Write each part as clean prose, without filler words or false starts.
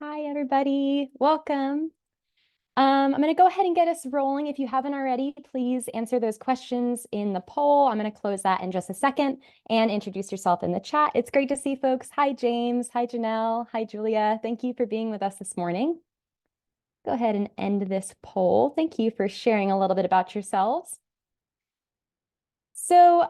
Hi, everybody. Welcome. I'm going to go ahead and get us rolling. If you haven't already, please answer those questions in the poll. I'm going to close that in just a second and introduce yourself in the chat. It's great to see folks. Hi, James. Hi, Janelle. Hi, Julia. Thank you for being with us this morning. Go ahead and end this poll. Thank you for sharing a little bit about yourselves. So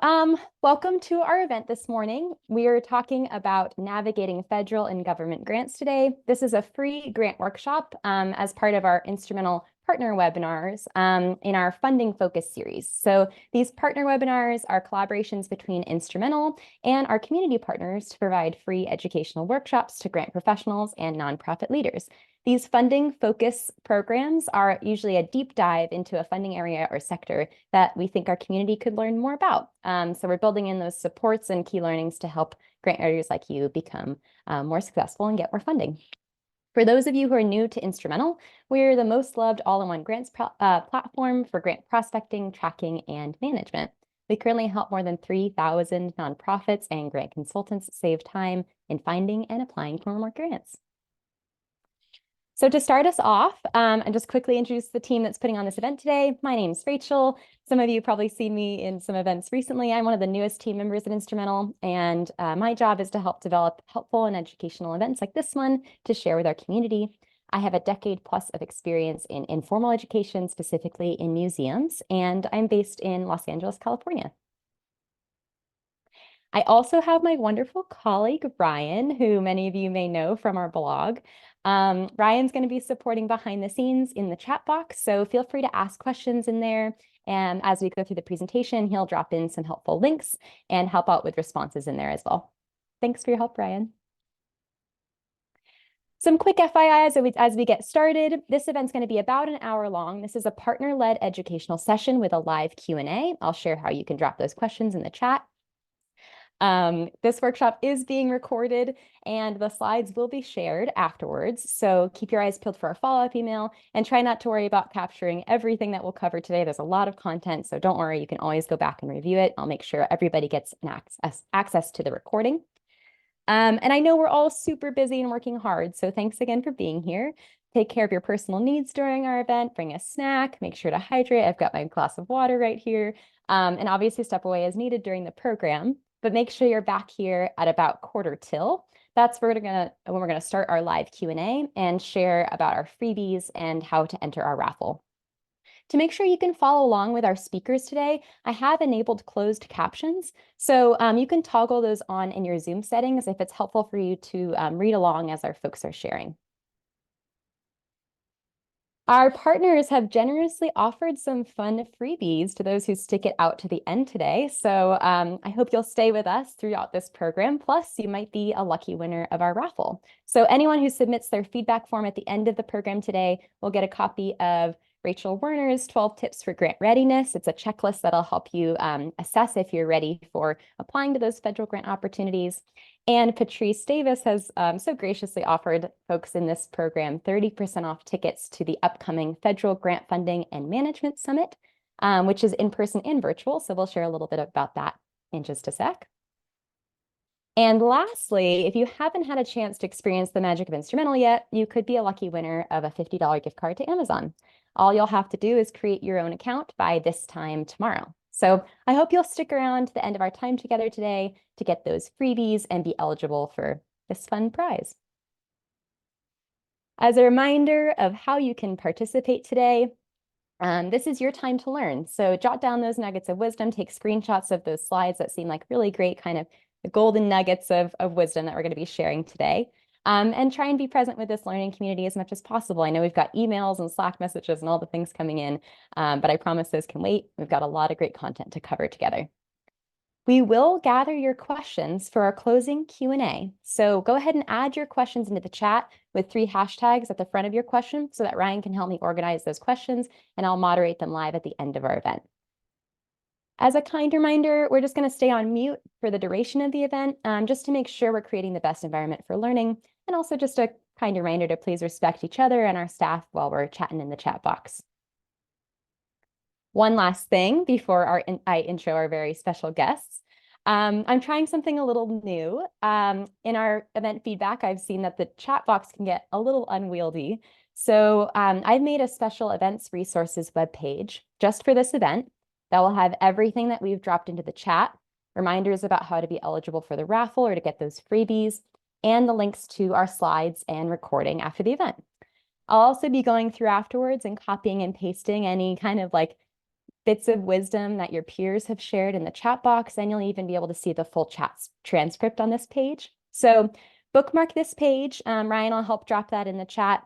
welcome to our event this morning. We are talking about navigating federal and government grants today. This is a free grant workshop as part of our Instrumentl partner webinars in our funding focus series. So these partner webinars are collaborations between Instrumentl and our community partners to provide free educational workshops to grant professionals and nonprofit leaders. These funding focus programs are usually a deep dive into a funding area or sector that we think our community could learn more about. So we're building in those supports and key learnings to help grant writers like you become more successful and get more funding. For those of you who are new to Instrumentl, we're the most loved all-in-one grants platform for grant prospecting, tracking, and management. We currently help more than 3,000 nonprofits and grant consultants save time in finding and applying for more grants. So to start us off, and just quickly introduce the team that's putting on this event today. My name's Rachel. Some of you probably seen me in some events recently. I'm one of the newest team members at Instrumentl, and my job is to help develop helpful and educational events like this one to share with our community. I have a decade plus of experience in informal education, specifically in museums, and I'm based in Los Angeles, California. I also have my wonderful colleague, Ryan, who many of you may know from our blog. Ryan's going to be supporting behind the scenes in the chat box, so feel free to ask questions in there. And as we go through the presentation, he'll drop in some helpful links and help out with responses in there as well. Thanks for your help, Ryan. Some quick FYI as we get started. This event's going to be about an hour long. This is a partner-led educational session with a live Q&A. I'll share how you can drop those questions in the chat. This workshop is being recorded and the slides will be shared afterwards. So keep your eyes peeled for our follow-up email and try not to worry about capturing everything that we'll cover today. There's a lot of content, so don't worry, you can always go back and review it. I'll make sure everybody gets access to the recording. And I know we're all super busy and working hard, so thanks again for being here. Take care of your personal needs during our event, bring a snack, make sure to hydrate. I've got my glass of water right here, and obviously step away as needed during the program. But make sure you're back here at about 1:45. That's where when we're gonna start our live Q&A and share about our freebies and how to enter our raffle. To make sure you can follow along with our speakers today, I have enabled closed captions. So you can toggle those on in your Zoom settings if it's helpful for you to read along as our folks are sharing. Our partners have generously offered some fun freebies to those who stick it out to the end today. So I hope you'll stay with us throughout this program. Plus, you might be a lucky winner of our raffle. So anyone who submits their feedback form at the end of the program today will get a copy of Rachel Werner's 12 Tips for Grant Readiness. It's a checklist that'll help you assess if you're ready for applying to those federal grant opportunities. And Patrice Davis has so graciously offered folks in this program 30% off tickets to the upcoming Federal Grant Funding and Management Summit, which is in person and virtual. So we'll share a little bit about that in just a sec. And lastly, if you haven't had a chance to experience the magic of Instrumentl yet, you could be a lucky winner of a $50 gift card to Amazon. All you'll have to do is create your own account by this time tomorrow. So I hope you'll stick around to the end of our time together today to get those freebies and be eligible for this fun prize. As a reminder of how you can participate today, this is your time to learn. So jot down those nuggets of wisdom, take screenshots of those slides that seem like really great kind of the golden nuggets of wisdom that we're going to be sharing today. And try and be present with this learning community as much as possible. I know we've got emails and Slack messages and all the things coming in, but I promise those can wait. We've got a lot of great content to cover together. We will gather your questions for our closing Q&A. So go ahead and add your questions into the chat with 3 hashtags at the front of your question so that Ryan can help me organize those questions and I'll moderate them live at the end of our event. As a kind reminder, we're just going to stay on mute for the duration of the event, just to make sure we're creating the best environment for learning, and also just a kind reminder to please respect each other and our staff while we're chatting in the chat box. One last thing before I intro our very special guests. I'm trying something a little new. In our event feedback, I've seen that the chat box can get a little unwieldy. So I've made a special events resources webpage just for this event that will have everything that we've dropped into the chat, reminders about how to be eligible for the raffle or to get those freebies, and the links to our slides and recording after the event. I'll also be going through afterwards and copying and pasting any kind of like bits of wisdom that your peers have shared in the chat box, and you'll even be able to see the full chat transcript on this page. So bookmark this page. Ryan will help drop that in the chat,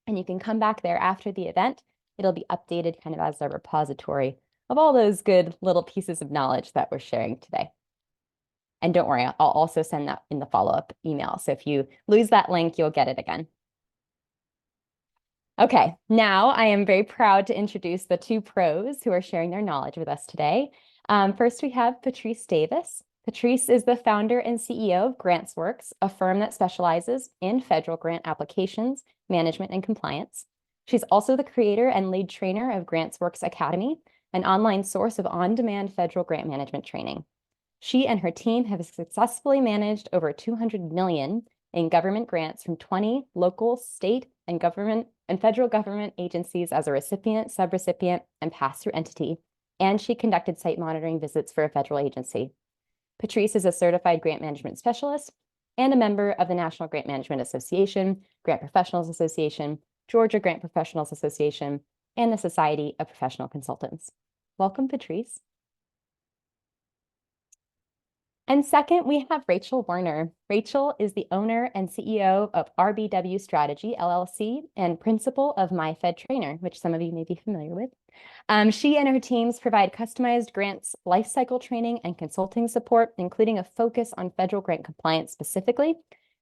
and you can come back there after the event. It'll be updated kind of as a repository of all those good little pieces of knowledge that we're sharing today. And don't worry, I'll also send that in the follow-up email. So if you lose that link, you'll get it again. Okay, now I am very proud to introduce the two pros who are sharing their knowledge with us today. First, we have Patrice Davis. Patrice is the founder and CEO of GrantsWorks, a firm that specializes in federal grant applications, management, and compliance. She's also the creator and lead trainer of GrantsWorks Academy, an online source of on-demand federal grant management training. She and her team have successfully managed over 200 million in government grants from 20 local, state, and federal government agencies as a recipient, subrecipient, and pass-through entity, and she conducted site monitoring visits for a federal agency. Patrice is a certified grant management specialist and a member of the National Grant Management Association, Grant Professionals Association, Georgia Grant Professionals Association, and the Society of Professional Consultants. Welcome, Patrice. And second, we have Rachel Werner. Rachel is the owner and CEO of RBW Strategy, LLC, and principal of MyFed Trainer, which some of you may be familiar with. She and her teams provide customized grants, lifecycle training, and consulting support, including a focus on federal grant compliance specifically.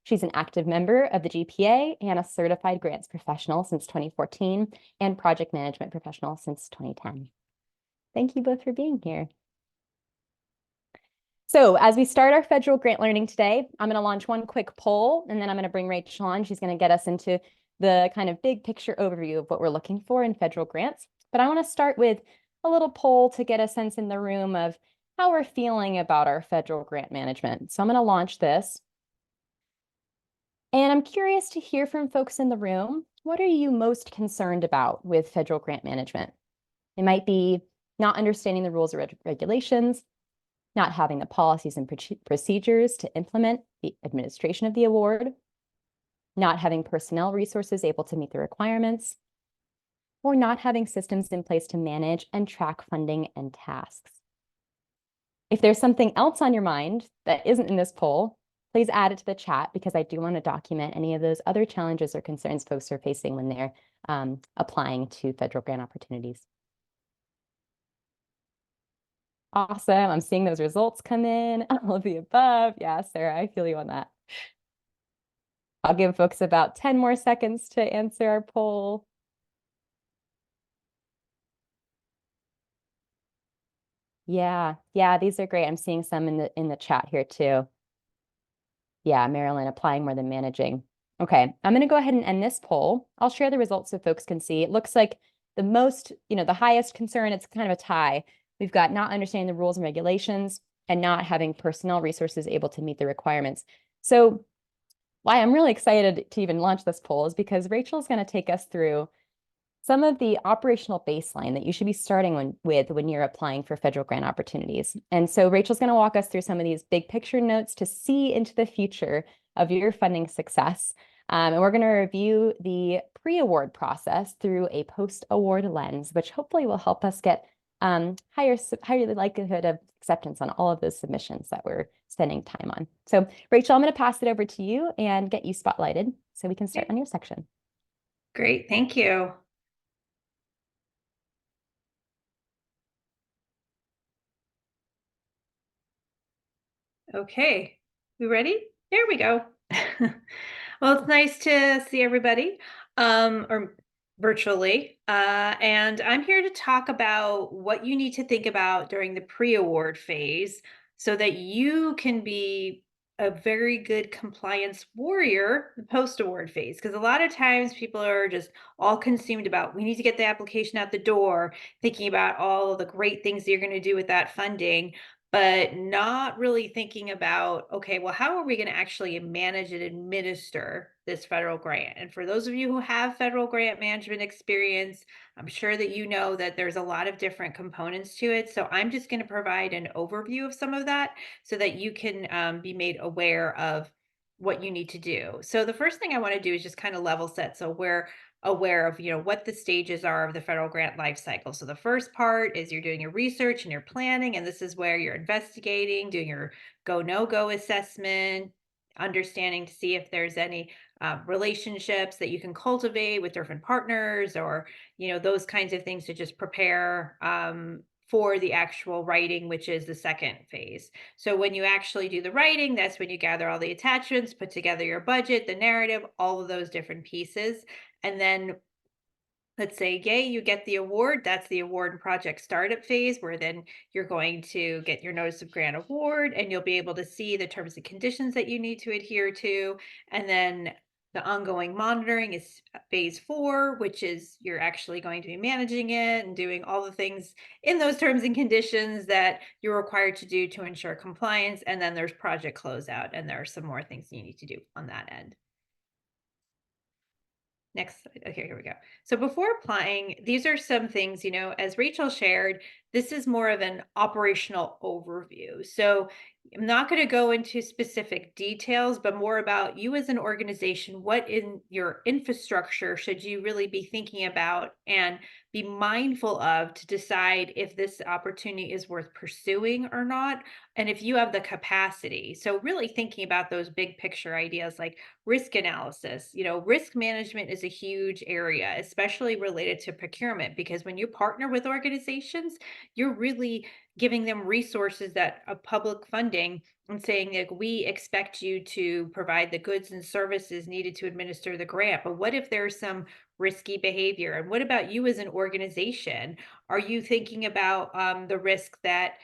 She's an active member of the GPA and a certified grants professional since 2014 and project management professional since 2010. Thank you both for being here. So as we start our federal grant learning today, I'm going to launch one quick poll, and then I'm going to bring Rachel on. She's going to get us into the kind of big picture overview of what we're looking for in federal grants. But I want to start with a little poll to get a sense in the room of how we're feeling about our federal grant management. So I'm going to launch this. And I'm curious to hear from folks in the room. What are you most concerned about with federal grant management? It might be not understanding the rules or regulations, not having the policies and procedures to implement the administration of the award, not having personnel resources able to meet the requirements, or not having systems in place to manage and track funding and tasks. If there's something else on your mind that isn't in this poll, please add it to the chat, because I do want to document any of those other challenges or concerns folks are facing when they're applying to federal grant opportunities. Awesome. I'm seeing those results come in, all of the above. Yeah, Sarah, I feel you on that. I'll give folks about 10 more seconds to answer our poll. Yeah, these are great. I'm seeing some in the chat here too. Yeah, Marilyn, applying more than managing. Okay, I'm going to go ahead and end this poll. I'll share the results so folks can see. It looks like the highest concern, it's kind of a tie. We've got not understanding the rules and regulations and not having personnel resources able to meet the requirements. So why I'm really excited to even launch this poll is because Rachel's going to take us through some of the operational baseline that you should be starting with when you're applying for federal grant opportunities. And so Rachel's going to walk us through some of these big picture notes to see into the future of your funding success. And we're going to review the pre-award process through a post-award lens, which hopefully will help us get higher likelihood of acceptance on all of those submissions that we're spending time on. So Rachel, I'm going to pass it over to you and get you spotlighted so we can start on your section. Great, thank you. Okay, we ready? There we go. Well, it's nice to see everybody, or virtually. And I'm here to talk about what you need to think about during the pre-award phase so that you can be a very good compliance warrior the post-award phase. Because a lot of times people are just all consumed about, we need to get the application out the door, thinking about all of the great things that you're going to do with that funding. but not really thinking about, okay, well, how are we going to actually manage and administer this federal grant? And for those of you who have federal grant management experience, I'm sure that you know that there's a lot of different components to it. So I'm just going to provide an overview of some of that so that you can be made aware of what you need to do. So the first thing I want to do is just kind of level set. So we're aware of, what the stages are of the federal grant life cycle. So the first part is you're doing your research and your planning, and this is where you're investigating, doing your go no go assessment, understanding to see if there's any relationships that you can cultivate with different partners, or those kinds of things to just prepare for the actual writing, which is the second phase. So when you actually do the writing, that's when you gather all the attachments, put together your budget, the narrative, all of those different pieces. And then let's say, yay, you get the award. That's the award and project startup phase, where then you're going to get your notice of grant award, and you'll be able to see the terms and conditions that you need to adhere to. And then the ongoing monitoring is phase 4, which is you're actually going to be managing it and doing all the things in those terms and conditions that you're required to do to ensure compliance. And then there's project closeout, and there are some more things you need to do on that end. Next slide. Okay, here we go. So before applying, these are some things, as Rachel shared, this is more of an operational overview. So I'm not going to go into specific details, but more about you as an organization. What in your infrastructure should you really be thinking about and be mindful of to decide if this opportunity is worth pursuing or not, and if you have the capacity. So really thinking about those big picture ideas like risk analysis. Risk management is a huge area, especially related to procurement, because when you partner with organizations, you're really giving them resources that of public funding and saying, like, we expect you to provide the goods and services needed to administer the grant. But what if there's some risky behavior? And what about you as an organization? Are you thinking about the risk that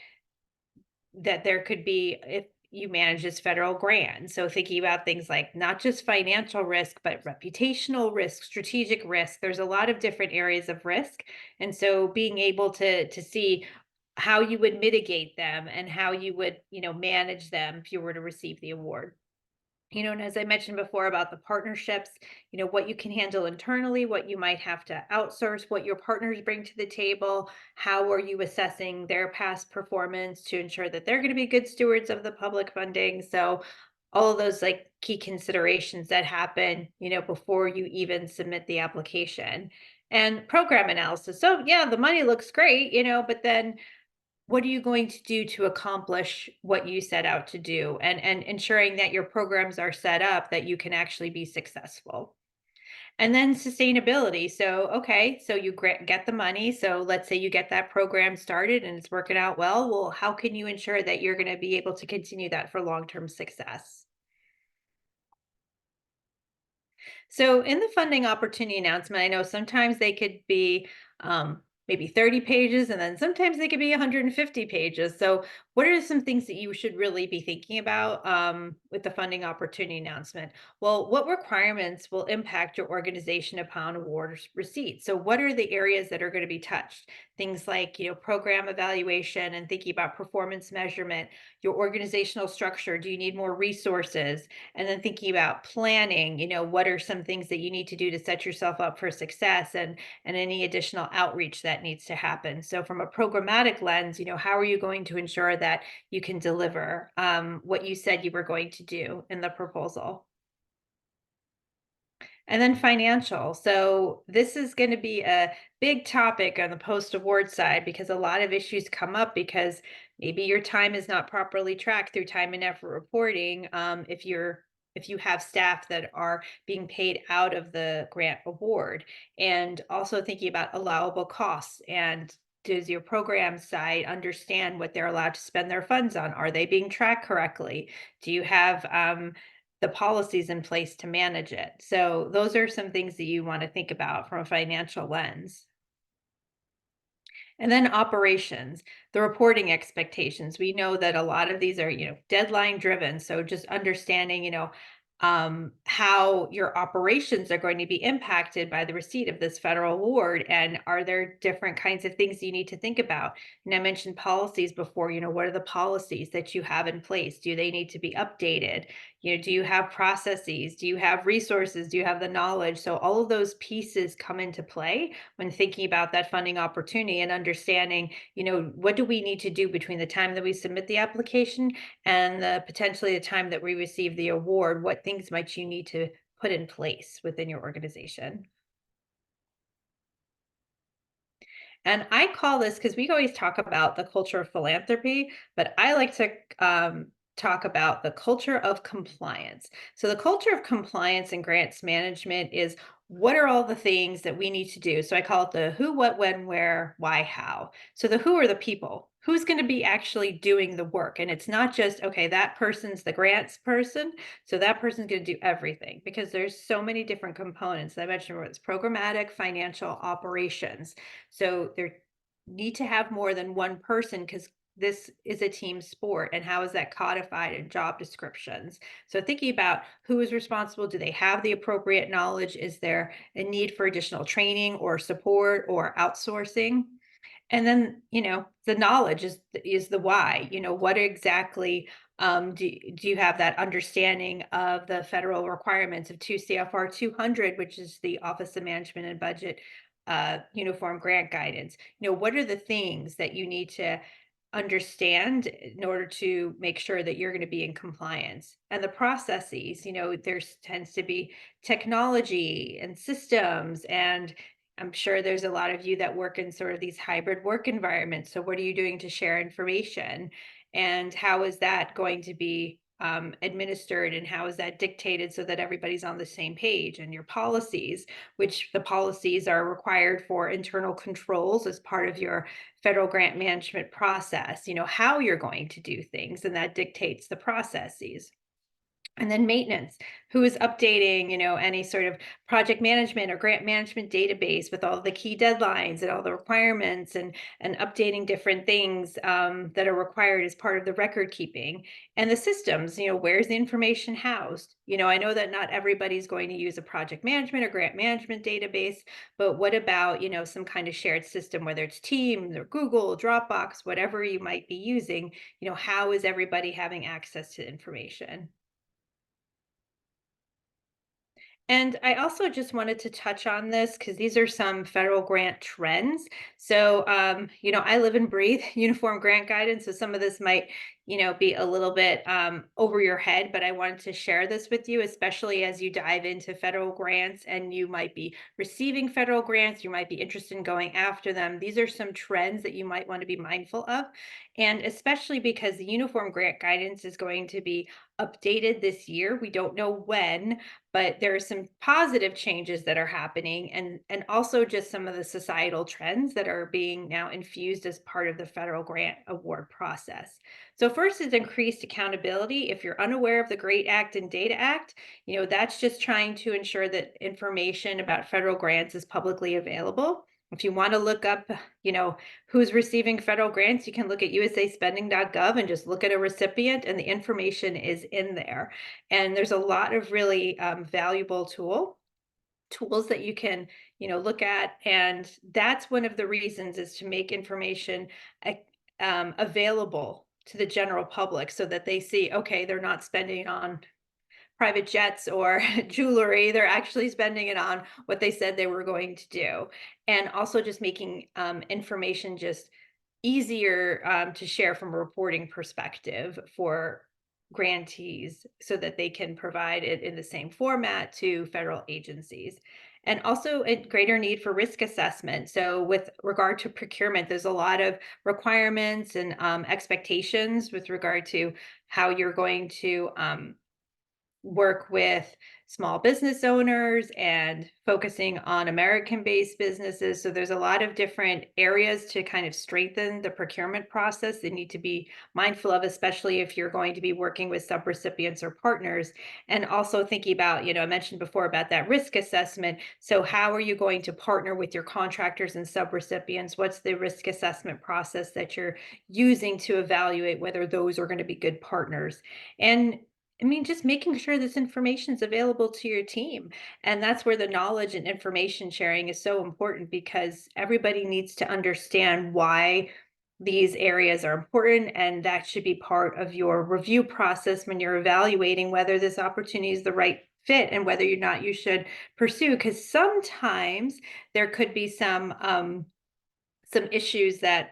there could be if you manage this federal grant? So thinking about things like not just financial risk, but reputational risk, strategic risk. There's a lot of different areas of risk. And so being able to see how you would mitigate them and how you would, manage them if you were to receive the award. And as I mentioned before about the partnerships, what you can handle internally, what you might have to outsource, what your partners bring to the table, how are you assessing their past performance to ensure that they're going to be good stewards of the public funding. So all of those like key considerations that happen, before you even submit the application. And program analysis. So yeah, the money looks great, but then what are you going to do to accomplish what you set out to do, and ensuring that your programs are set up that you can actually be successful. And then sustainability. So okay, so you get the money, so let's say you get that program started and it's working out well, how can you ensure that you're going to be able to continue that for long-term success? So in the funding opportunity announcement, I know sometimes they could be maybe 30 pages, and then sometimes they could be 150 pages. So what are some things that you should really be thinking about with the funding opportunity announcement? Well, what requirements will impact your organization upon award receipt? So what are the areas that are going to be touched? Things like, program evaluation and thinking about performance measurement, your organizational structure. Do you need more resources? And then thinking about planning, what are some things that you need to do to set yourself up for success, and any additional outreach that needs to happen. So from a programmatic lens, how are you going to ensure that you can deliver what you said you were going to do in the proposal? And then financial. So this is going to be a big topic on the post-award side, because a lot of issues come up because maybe your time is not properly tracked through time and effort reporting. If you have staff that are being paid out of the grant award, and also thinking about allowable costs, and does your program side understand what they're allowed to spend their funds on? Are they being tracked correctly? Do you have the policies in place to manage it? So those are some things that you want to think about from a financial lens. And then operations, the reporting expectations. We know that a lot of these are, deadline driven. So just understanding, how your operations are going to be impacted by the receipt of this federal award. And are there different kinds of things you need to think about? And I mentioned policies before. What are the policies that you have in place? Do they need to be updated? Do you have processes? Do you have resources? Do you have the knowledge? So all of those pieces come into play when thinking about that funding opportunity and understanding, what do we need to do between the time that we submit the application and potentially the time that we receive the award. What things might you need to put in place within your organization? And I call this, because we always talk about the culture of philanthropy, but I like to talk about the culture of compliance. So, the culture of compliance and grants management is, what are all the things that we need to do? So, I call it the who, what, when, where, why, how. So, the who are the people. Who's going to be actually doing the work? And it's not just, okay, that person's the grants person. So that person's going to do everything, because there's so many different components. I mentioned it's programmatic, financial, operations. So there need to have more than one person, because this is a team sport. And how is that codified in job descriptions? So thinking about who is responsible, do they have the appropriate knowledge? Is there a need for additional training or support or outsourcing? And then, the knowledge is the why. What exactly do you have that understanding of the federal requirements of 2 CFR 200, which is the Office of Management and Budget uniform grant guidance? What are the things that you need to understand in order to make sure that you're going to be in compliance? And the processes, there's tends to be technology and systems, and I'm sure there's a lot of you that work in sort of these hybrid work environments. So what are you doing to share information? And how is that going to be administered, and how is that dictated so that everybody's on the same page? And your policies, which the policies are required for internal controls as part of your federal grant management process, how you're going to do things, and that dictates the processes. And then maintenance, who is updating, any sort of project management or grant management database with all the key deadlines and all the requirements, and updating different things that are required as part of the record keeping. And the systems, where's the information housed? I know that not everybody's going to use a project management or grant management database, but what about, some kind of shared system, whether it's Teams or Google, Dropbox, whatever you might be using, how is everybody having access to information? And I also just wanted to touch on this, because these are some federal grant trends. So, I live and breathe uniform grant guidance. So some of this might, be a little bit over your head, but I wanted to share this with you, especially as you dive into federal grants and you might be receiving federal grants, you might be interested in going after them. These are some trends that you might want to be mindful of. And especially because the uniform grant guidance is going to be updated this year. We don't know when, but there are some positive changes that are happening, and also just some of the societal trends that are being now infused as part of the federal grant award process. So first is increased accountability. If you're unaware of the GREAT Act and Data Act, that's just trying to ensure that information about federal grants is publicly available. If you want to look up, who's receiving federal grants, you can look at usaspending.gov and just look at a recipient, and the information is in there. And there's a lot of really valuable tools that you can, look at. And that's one of the reasons, is to make information available to the general public, so that they see, okay, they're not spending it on private jets or jewelry. They're actually spending it on what they said they were going to do. And also just making information just easier to share from a reporting perspective for grantees, so that they can provide it in the same format to federal agencies. And also a greater need for risk assessment. So with regard to procurement, there's a lot of requirements and expectations with regard to how you're going to work with small business owners and focusing on American-based businesses. So there's a lot of different areas to kind of strengthen the procurement process that need to be mindful of, especially if you're going to be working with subrecipients or partners. And also thinking about, I mentioned before about that risk assessment. So how are you going to partner with your contractors and subrecipients? What's the risk assessment process that you're using to evaluate whether those are going to be good partners? And I mean, just making sure this information is available to your team. And that's where the knowledge and information sharing is so important because everybody needs to understand why these areas are important. And that should be part of your review process when you're evaluating whether this opportunity is the right fit and whether or not you should pursue. Because sometimes there could be some issues that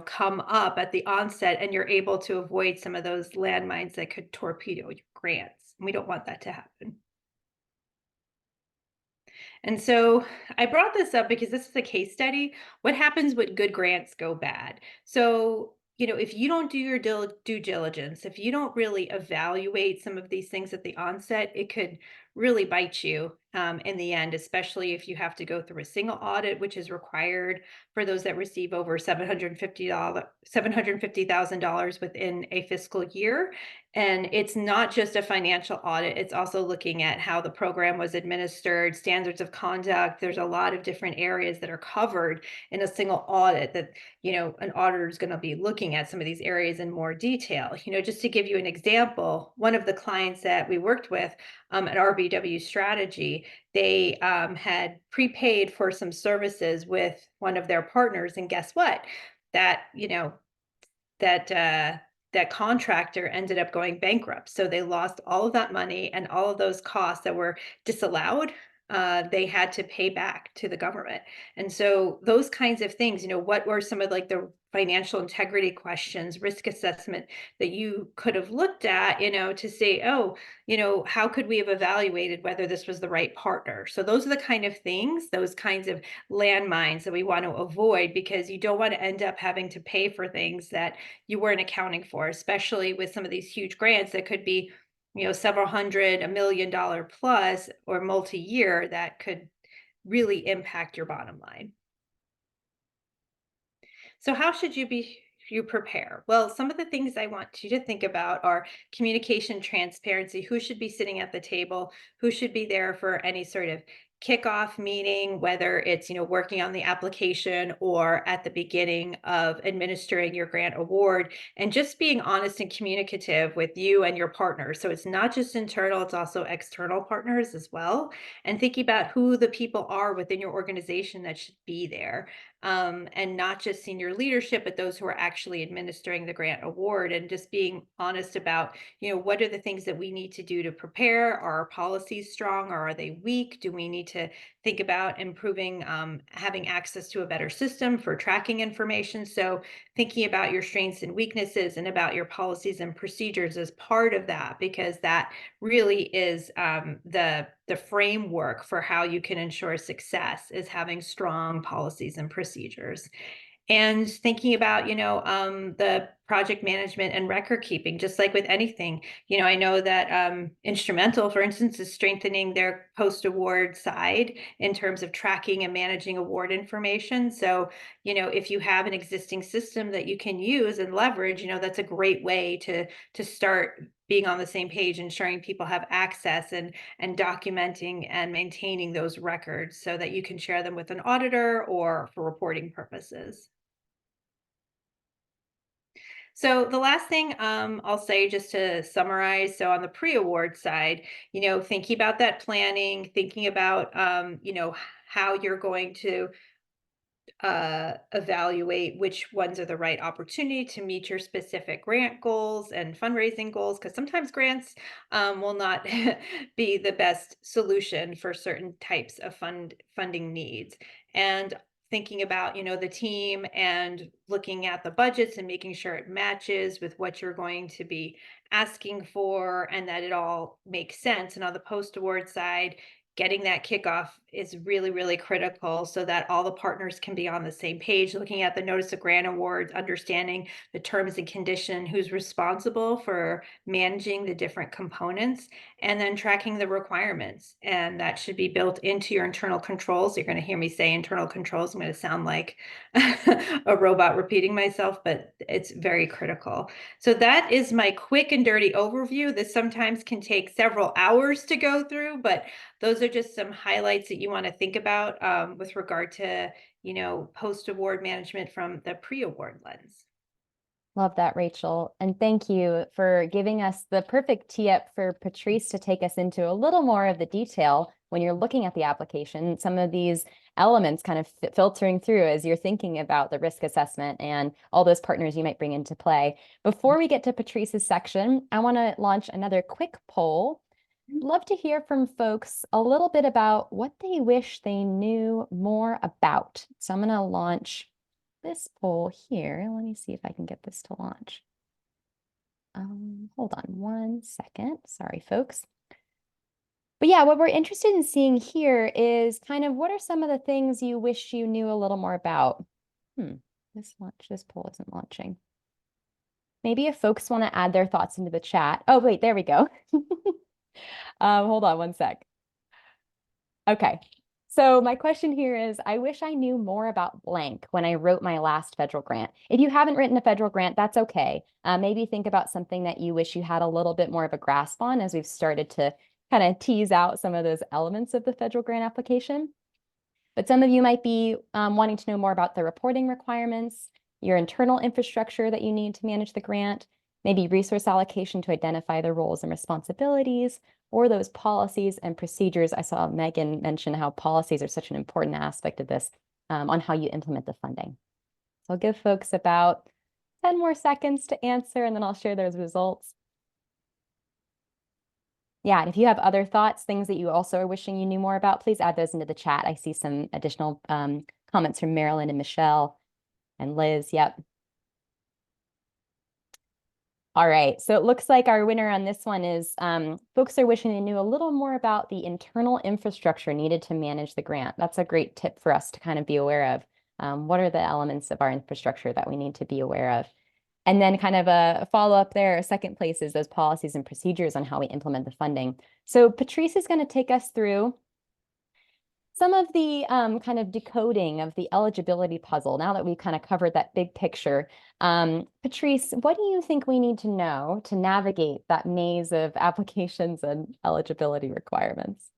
come up at the onset, and you're able to avoid some of those landmines that could torpedo your grants. We don't want that to happen. And so I brought this up because this is a case study. What happens when good grants go bad? So, if you don't do your due diligence, if you don't really evaluate some of these things at the onset, it could really bite you in the end, especially if you have to go through a single audit, which is required for those that receive over $750,000 within a fiscal year. And it's not just a financial audit, it's also looking at how the program was administered, standards of conduct. There's a lot of different areas that are covered in a single audit that, an auditor is going to be looking at some of these areas in more detail. Just to give you an example, one of the clients that we worked with at RBW Strategy, they had prepaid for some services with one of their partners. And guess what? That, that that contractor ended up going bankrupt. So they lost all of that money and all of those costs that were disallowed. They had to pay back to the government. And so those kinds of things, what were some of like the financial integrity questions, risk assessment that you could have looked at, to say, oh, how could we have evaluated whether this was the right partner? So those are the kind of things, those kinds of landmines that we want to avoid, because you don't want to end up having to pay for things that you weren't accounting for, especially with some of these huge grants that could be, several hundred, $1 million plus or multi-year that could really impact your bottom line. So how should you prepare? Well, some of the things I want you to think about are communication transparency. Who should be sitting at the table? Who should be there for any sort of kickoff meeting, whether it's, working on the application or at the beginning of administering your grant award, and just being honest and communicative with you and your partners. So it's not just internal, it's also external partners as well. And thinking about who the people are within your organization that should be there, and not just senior leadership, but those who are actually administering the grant award, and just being honest about, what are the things that we need to do to prepare? Are our policies strong or are they weak? Do we need to think about improving, having access to a better system for tracking information? So thinking about your strengths and weaknesses and about your policies and procedures is part of that, because that really is the framework for how you can ensure success, is having strong policies and procedures. And thinking about, the project management and record keeping, just like with anything. I know that Instrumentl, for instance, is strengthening their post-award side in terms of tracking and managing award information. So, if you have an existing system that you can use and leverage, that's a great way to start being on the same page, ensuring people have access and documenting and maintaining those records so that you can share them with an auditor or for reporting purposes. So the last thing I'll say, just to summarize, so on the pre-award side, thinking about that planning, thinking about, how you're going to evaluate which ones are the right opportunity to meet your specific grant goals and fundraising goals, because sometimes grants will not be the best solution for certain types of funding needs. And thinking about, the team and looking at the budgets and making sure it matches with what you're going to be asking for and that it all makes sense. And on the post-award side, getting that kickoff is really, really critical so that all the partners can be on the same page, looking at the notice of grant awards, understanding the terms and condition, who's responsible for managing the different components, and then tracking the requirements. And that should be built into your internal controls. You're going to hear me say internal controls. I'm going to sound like a robot repeating myself, but it's very critical. So that is my quick and dirty overview. This sometimes can take several hours to go through, but those are just some highlights that you want to think about with regard to, post-award management from the pre-award lens. Love that, Rachel. And thank you for giving us the perfect tee up for Patrice to take us into a little more of the detail when you're looking at the application, some of these elements kind of filtering through as you're thinking about the risk assessment and all those partners you might bring into play. Before we get to Patrice's section, I want to launch another quick poll. Love to hear from folks a little bit about what they wish they knew more about. So I'm going to launch this poll here. Let me see if I can get this to launch. Hold on 1 second. Sorry, folks. But yeah, what we're interested in seeing here is kind of what are some of the things you wish you knew a little more about? This poll isn't launching. Maybe if folks want to add their thoughts into the chat. Oh, wait, there we go. Hold on 1 sec. Okay. So my question here is, I wish I knew more about blank when I wrote my last federal grant. If you haven't written a federal grant, that's okay. Maybe think about something that you wish you had a little bit more of a grasp on as we've started to kind of tease out some of those elements of the federal grant application. But some of you might be wanting to know more about the reporting requirements, your internal infrastructure that you need to manage the grant, maybe resource allocation to identify the roles and responsibilities, or those policies and procedures. I saw Megan mention how policies are such an important aspect of this on how you implement the funding. So I'll give folks about 10 more seconds to answer, and then I'll share those results. Yeah, and if you have other thoughts, things that you also are wishing you knew more about, please add those into the chat. I see some additional comments from Marilyn and Michelle and Liz. Yep. All right, so it looks like our winner on this one is folks are wishing they knew a little more about the internal infrastructure needed to manage the grant. That's a great tip for us to kind of be aware of. What are the elements of our infrastructure that we need to be aware of? And then kind of a follow-up there, second place is those policies and procedures on how we implement the funding. So Patrice is going to take us through some of the kind of decoding of the eligibility puzzle now that we've kind of covered that big picture. Patrice, what do you think we need to know to navigate that maze of applications and eligibility requirements?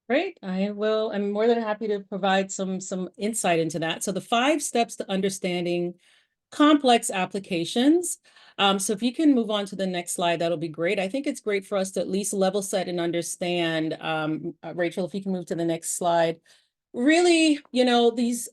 Great. I'm more than happy to provide some insight into that. So the 5 steps to understanding complex applications. So if you can move on to the next slide, that'll be great. I think it's great for us to at least level set and understand. Rachel, if you can move to the next slide. Really, these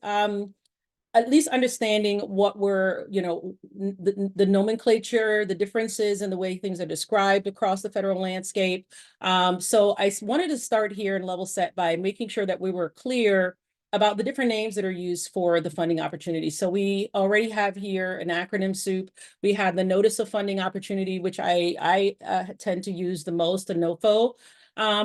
at least understanding what we're, the nomenclature, the differences in the way things are described across the federal landscape. So I wanted to start here and level set by making sure that we were clear about the different names that are used for the funding opportunity. So we already have here an acronym soup. We have the Notice of Funding Opportunity, which I tend to use the most, the NOFO.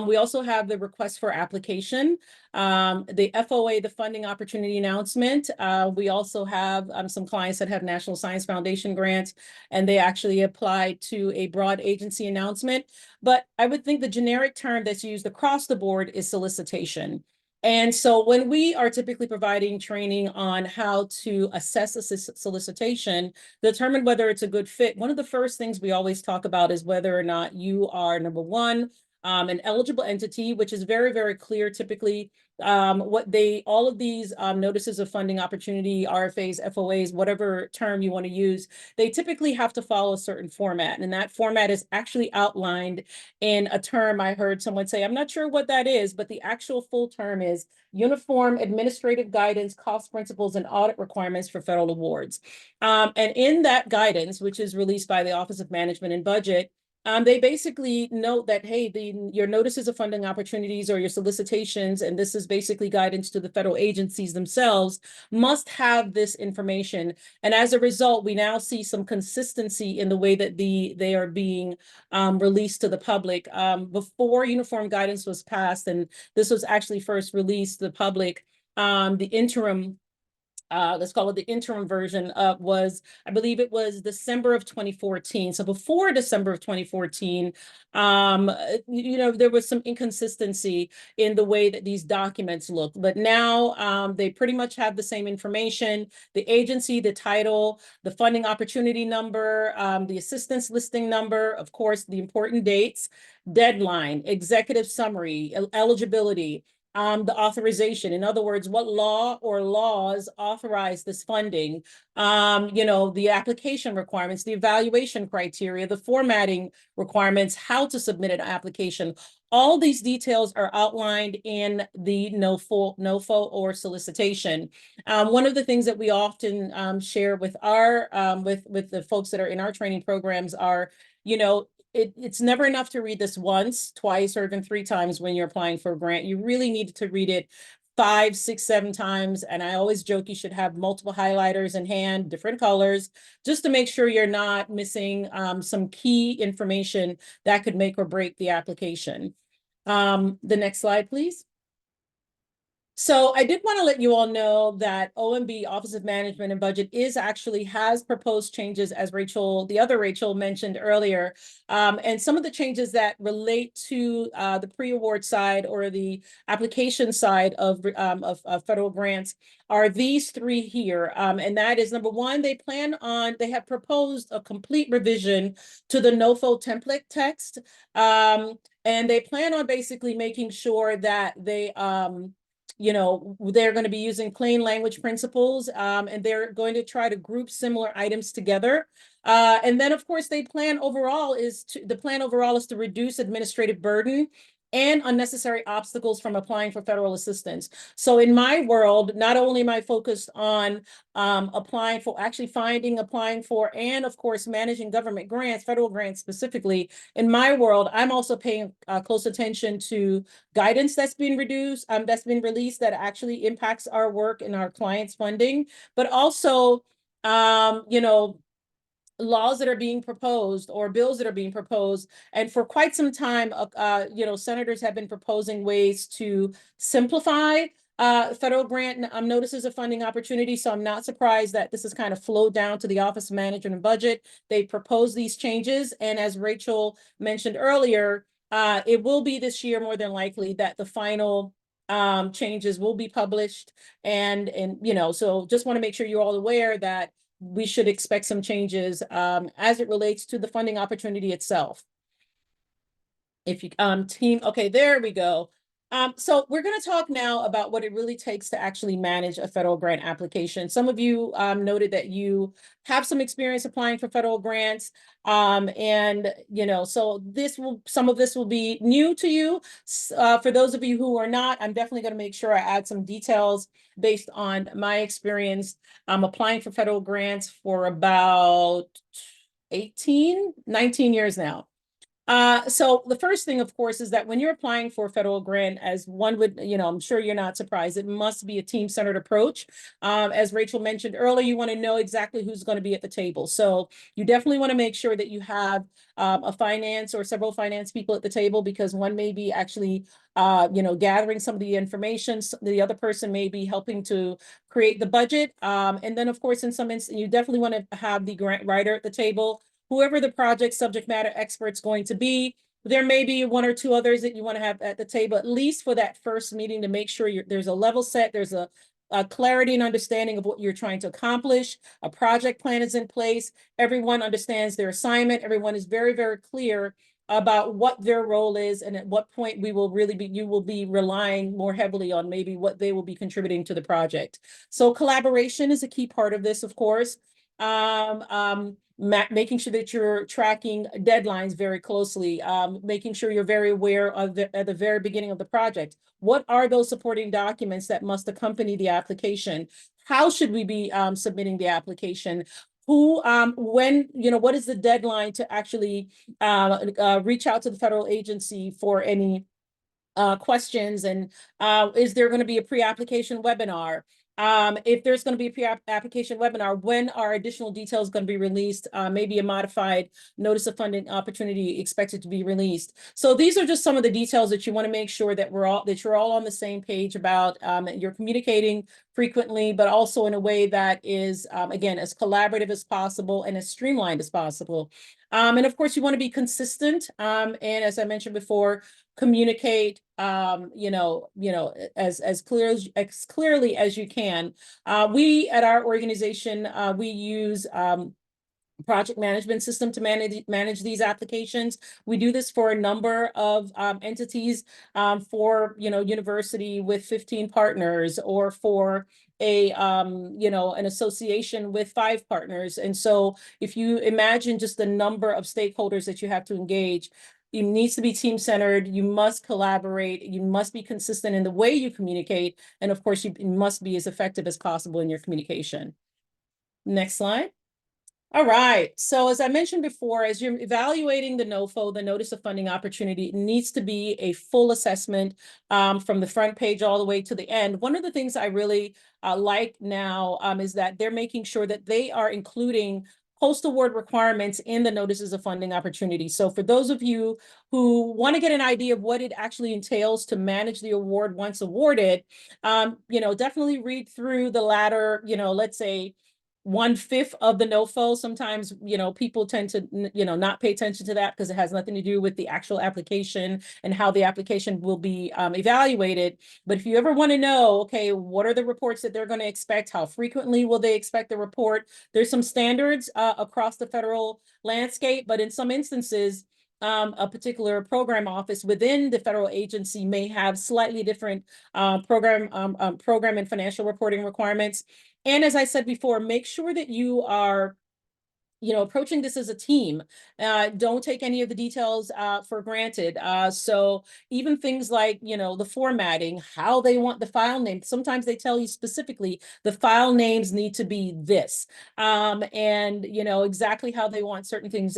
We also have the Request for Application, the FOA, the Funding Opportunity Announcement. We also have some clients that have National Science Foundation grants, and they actually apply to a broad agency announcement. But I would think the generic term that's used across the board is solicitation. And so when we are typically providing training on how to assess a solicitation, determine whether it's a good fit, one of the first things we always talk about is whether or not you are, number one, an eligible entity, which is very, very clear typically. All of these notices of funding opportunity, RFAs, FOAs, whatever term you want to use, they typically have to follow a certain format. And that format is actually outlined in a term I heard someone say, I'm not sure what that is, but the actual full term is Uniform Administrative Guidance, Cost Principles, and Audit Requirements for Federal Awards. And in that guidance, which is released by the Office of Management and Budget, they basically note that, hey, your notices of funding opportunities or your solicitations, and this is basically guidance to the federal agencies themselves, must have this information. And as a result, we now see some consistency in the way that they are being released to the public. Before uniform guidance was passed, and this was actually first released to the public, the interim let's call it the interim version was, I believe it was December of 2014. So before December of 2014, there was some inconsistency in the way that these documents look. But now they pretty much have the same information, the agency, the title, the funding opportunity number, the assistance listing number, of course, the important dates, deadline, executive summary, eligibility, the authorization. In other words, what law or laws authorize this funding, the application requirements, the evaluation criteria, the formatting requirements, how to submit an application. All these details are outlined in the NOFO or solicitation. One of the things that we often share with our with the folks that are in our training programs are, it's never enough to read this once, twice, or even 3 times when you're applying for a grant. You really need to read it 5, 6, 7 times. And I always joke you should have multiple highlighters in hand, different colors, just to make sure you're not missing some key information that could make or break the application. The next slide, please. So I did want to let you all know that OMB, Office of Management and Budget, has proposed changes, as the other Rachel mentioned earlier. And some of the changes that relate to the pre-award side or the application side of federal grants are these 3 here. And that is, number 1, they have proposed a complete revision to the NOFO template text. And they plan on basically making sure that they're going to be using plain language principles, and they're going to try to group similar items together. And then, of course, the plan overall is to reduce administrative burden and unnecessary obstacles from applying for federal assistance. So in my world, not only am I focused on applying for, and of course, managing government grants, federal grants specifically. In my world, I'm also paying close attention to guidance that's been released that actually impacts our work and our clients' funding, but also, laws that are being proposed or bills that are being proposed. And for quite some time, senators have been proposing ways to simplify federal grant notices of funding opportunity. So I'm not surprised that this has kind of flowed down to the Office of Management and Budget. They proposed these changes. And as Rachel mentioned earlier, it will be this year more than likely that the final changes will be published. And so just want to make sure you're all aware that we should expect some changes as it relates to the funding opportunity itself. If you okay, there we go. So we're going to talk now about what it really takes to actually manage a federal grant application. Some of you noted that you have some experience applying for federal grants. And so some of this will be new to you. For those of you who are not, I'm definitely going to make sure I add some details based on my experience applying for federal grants for about 19 years now. So the first thing, of course, is that when you're applying for a federal grant, as one would, I'm sure you're not surprised, it must be a team-centered approach. As Rachel mentioned earlier, you want to know exactly who's going to be at the table. So you definitely want to make sure that you have a finance or several finance people at the table, because one may be actually, gathering some of the information. The other person may be helping to create the budget. And then, of course, in some instances, you definitely want to have the grant writer at the table. Whoever the project subject matter expert's going to be. There may be 1 or 2 others that you want to have at the table, at least for that first meeting, to make sure there's a level set, there's a clarity and understanding of what you're trying to accomplish. A project plan is in place. Everyone understands their assignment. Everyone is very, very clear about what their role is and at what point you will be relying more heavily on maybe what they will be contributing to the project. So collaboration is a key part of this, of course. Making sure that you're tracking deadlines very closely, making sure you're very aware of at the very beginning of the project. What are those supporting documents that must accompany the application? How should we be submitting the application? When, what is the deadline to actually reach out to the federal agency for any questions? And is there going to be a pre-application webinar? If there's going to be a pre-application webinar, when are additional details going to be released? Maybe a modified notice of funding opportunity expected to be released. So these are just some of the details that you want to make sure that you're all on the same page about. You're communicating frequently, but also in a way that is, again, as collaborative as possible and as streamlined as possible. And of course, you want to be consistent. And as I mentioned before, communicate, as clearly as you can. We at our organization, we use project management system to manage these applications. We do this for a number of entities, for, university with 15 partners, or for a, an association with 5 partners. And so if you imagine just the number of stakeholders that you have to engage, it needs to be team-centered. You must collaborate. You must be consistent in the way you communicate. And of course, you must be as effective as possible in your communication. Next slide. All right. So as I mentioned before, as you're evaluating the NOFO, the Notice of Funding Opportunity, it needs to be a full assessment, from the front page all the way to the end. One of the things I really like now is that they're making sure that they are including post-award requirements in the Notices of Funding Opportunity. So for those of you who want to get an idea of what it actually entails to manage the award once awarded, definitely read through the latter, let's say, 1/5 of the NOFO. Sometimes, people tend to, not pay attention to that because it has nothing to do with the actual application and how the application will be evaluated. But if you ever want to know, okay, what are the reports that they're going to expect? How frequently will they expect the report? There's some standards across the federal landscape, but in some instances, a particular program office within the federal agency may have slightly different program and financial reporting requirements. And as I said before, make sure that you are, approaching this as a team. Don't take any of the details for granted. So even things like, the formatting, how they want the file name. Sometimes they tell you specifically the file names need to be this. And, exactly how they want certain things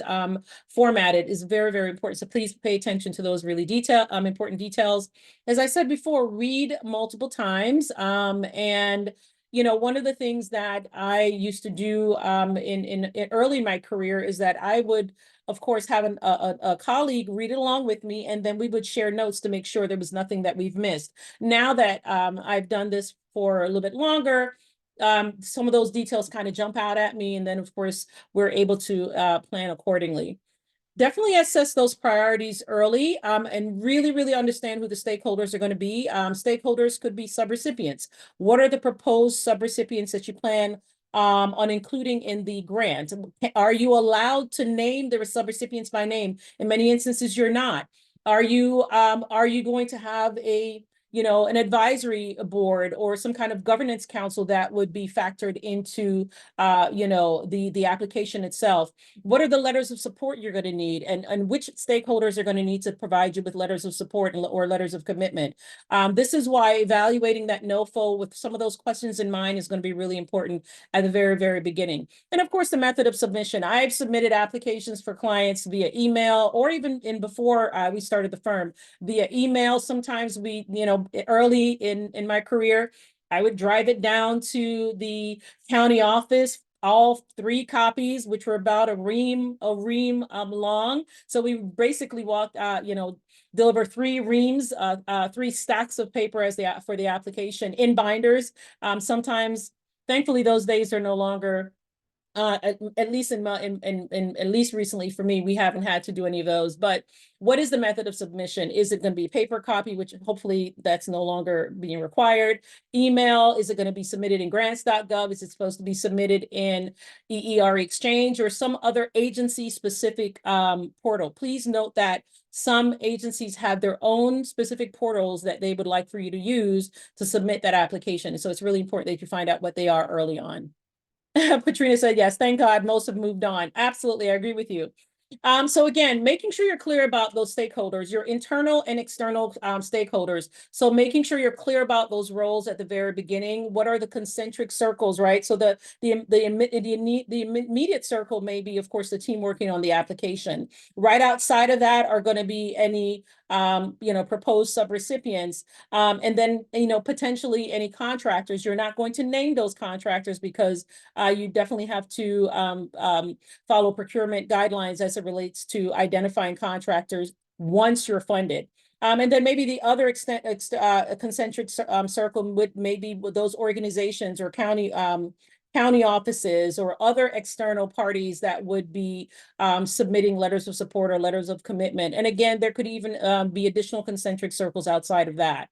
formatted is very, very important. So please pay attention to those really important details. As I said before, read multiple times, and one of the things that I used to do in early in my career is that I would, of course, have a colleague read it along with me, and then we would share notes to make sure there was nothing that we've missed. Now that I've done this for a little bit longer, some of those details kind of jump out at me, and then, of course, we're able to plan accordingly. Definitely assess those priorities early, and really, really understand who the stakeholders are going to be. Stakeholders could be subrecipients. What are the proposed subrecipients that you plan on including in the grant? Are you allowed to name the subrecipients by name? In many instances, you're not. Are you going to have an advisory board or some kind of governance council that would be factored into the application itself? What are the letters of support you're going to need, and which stakeholders are going to need to provide you with letters of support or letters of commitment? This is why evaluating that NOFO with some of those questions in mind is going to be really important at the very, very beginning. And of course, the method of submission. I've submitted applications for clients via email, or even before we started the firm, via email. Sometimes we, early in my career, I would drive it down to the county office, all 3 copies, which were about a ream long. So we basically walked, deliver 3 reams, 3 stacks of paper for the application in binders. Sometimes, thankfully, those days are no longer. At least at least recently for me, we haven't had to do any of those. But what is the method of submission? Is it going to be paper copy, which hopefully that's no longer being required? Email? Is it going to be submitted in grants.gov? Is it supposed to be submitted in EER Exchange or some other agency specific portal? Please note that some agencies have their own specific portals that they would like for you to use to submit that application. So it's really important that you find out what they are early on. Patrice said, yes, thank God most have moved on. Absolutely, I agree with you. So again, making sure you're clear about those stakeholders, your internal and external stakeholders. So making sure you're clear about those roles at the very beginning. What are the concentric circles, right? So the immediate circle may be, of course, the team working on the application. Right outside of that are going to be any proposed subrecipients, and then potentially any contractors. You're not going to name those contractors because you definitely have to follow procurement guidelines as it relates to identifying contractors once you're funded. And then maybe the other concentric circle would maybe with those organizations or county offices or other external parties that would be submitting letters of support or letters of commitment. And again, there could even be additional concentric circles outside of that.